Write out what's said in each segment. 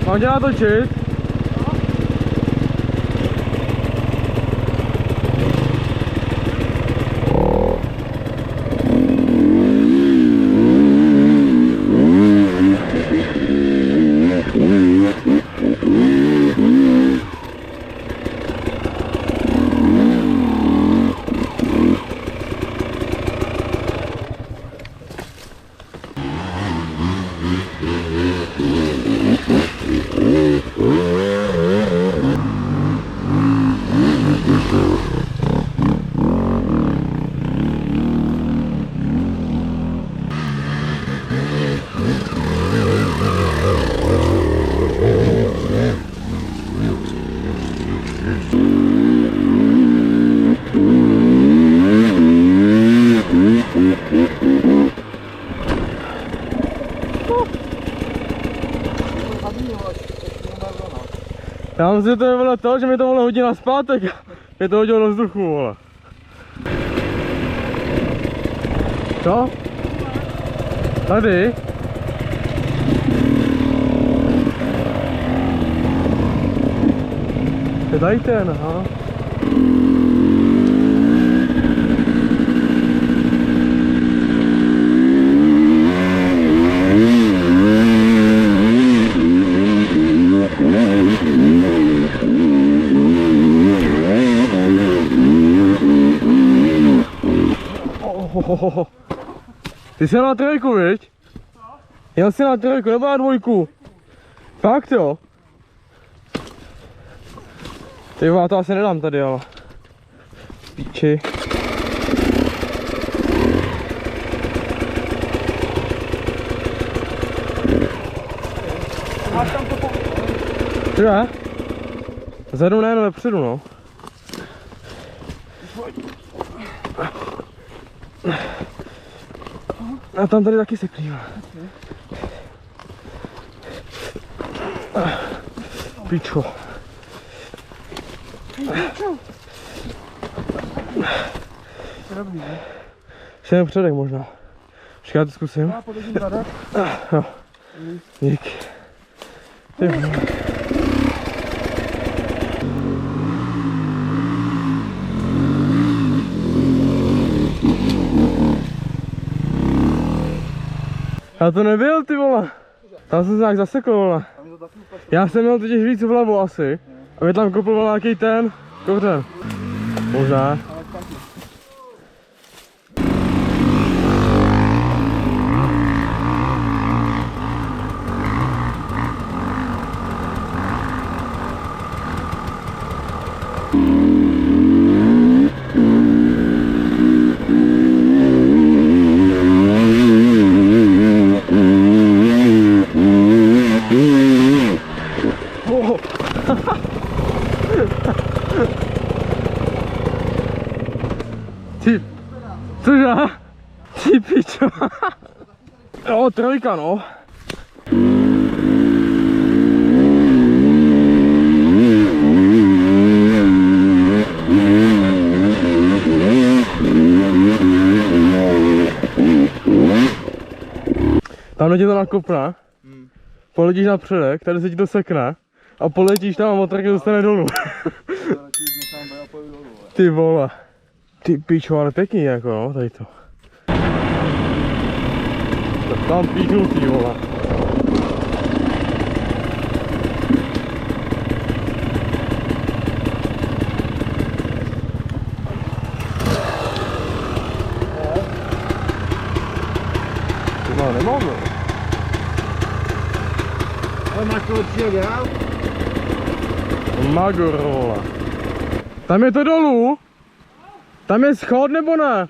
Mám tě natočit? Já myslím, že to je vole to, že mi to vole hodí na zpátek a mě to hodilo do vzduchu, vole. Co? Tady? Je tady ten, aha. Ty jsi na trojku, viď? Jel jsi na trojku, nebo na dvojku? Fakt jo? Ty já to asi nedám tady, ale píči. Kde? Vzadu ne, no vepředu, no. A tam tady taky se klívá. Pičo. Ještě jen předek možná. Počkej, já to zkusím. Jo. Díky. Ty vole. Já to nebyl, ty vole. Tam jsem se nějak zasekl, vole. Já jsem měl totiž víc vlevo asi. A mě tam kopl nějaký ten kořen. Možná. Ty, cože? Ty pičo. Jo, trojka, no. Tam tě to nakopne, poletíš na předek, tady se ti to sekne a poletíš tam a motorky dostane dolů. Ty vole. Ty pičo, ale pěkný jako no, tady to. Tak tam píchnutý, vole. To nemám, no. Ale máš to určitě dělal? Magor, vole. Tam je to dolů? Tam je schod nebo ne?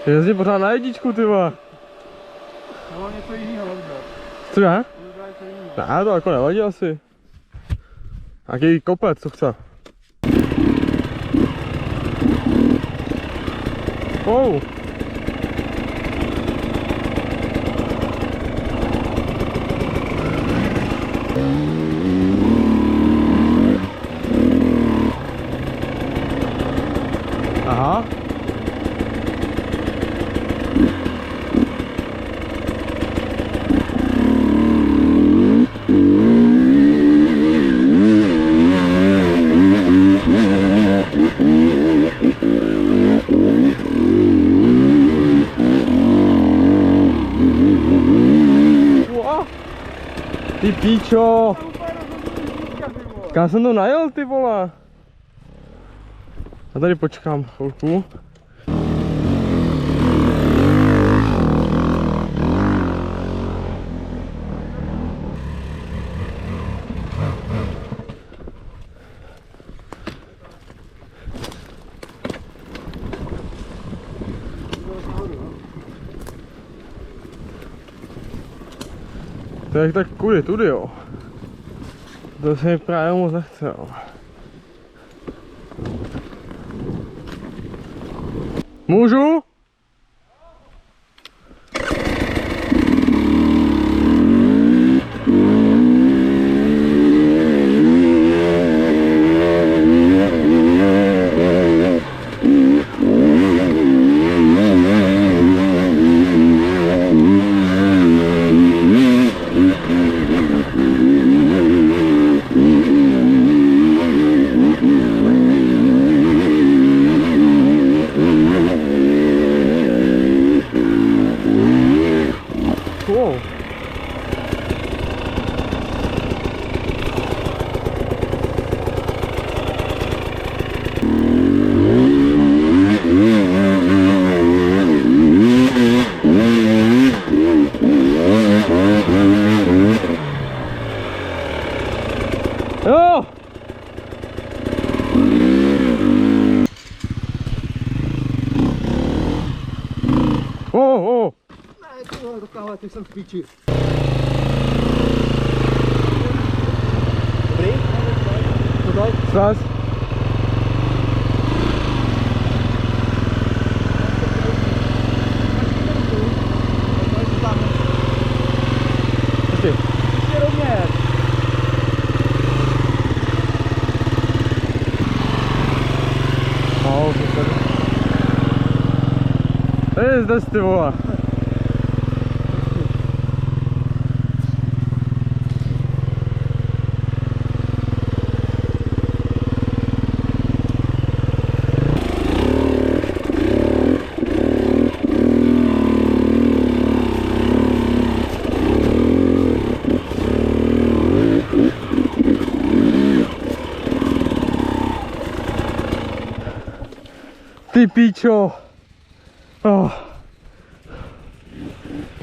Jezdí pořád na jedničku, ty vole. No, něco jiného vůbec. Co je? Něco jiného. Ne, to jako nevadí asi. Jaký kopec, co chce. Oh. Aha. Ty píčo! Kam jsem to najel, ty vole? Já tady počkám chvilku. Tak kudy, tudy jo. To se mi právě moc nechce jo. Můžu? Wow. Jo! Oh. Ne, tohle dokáhle, ty jsem v píči. Dobrý? Co daj? Svaz. Počkej. Ještě rovně. No, super. Zde ty vole. Ty píčo. Oh.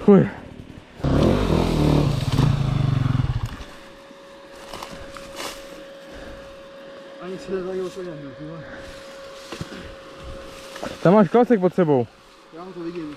Chuj. Ani se nedají úplně hned, jo. Tam máš klacek pod sebou. Já to vidím.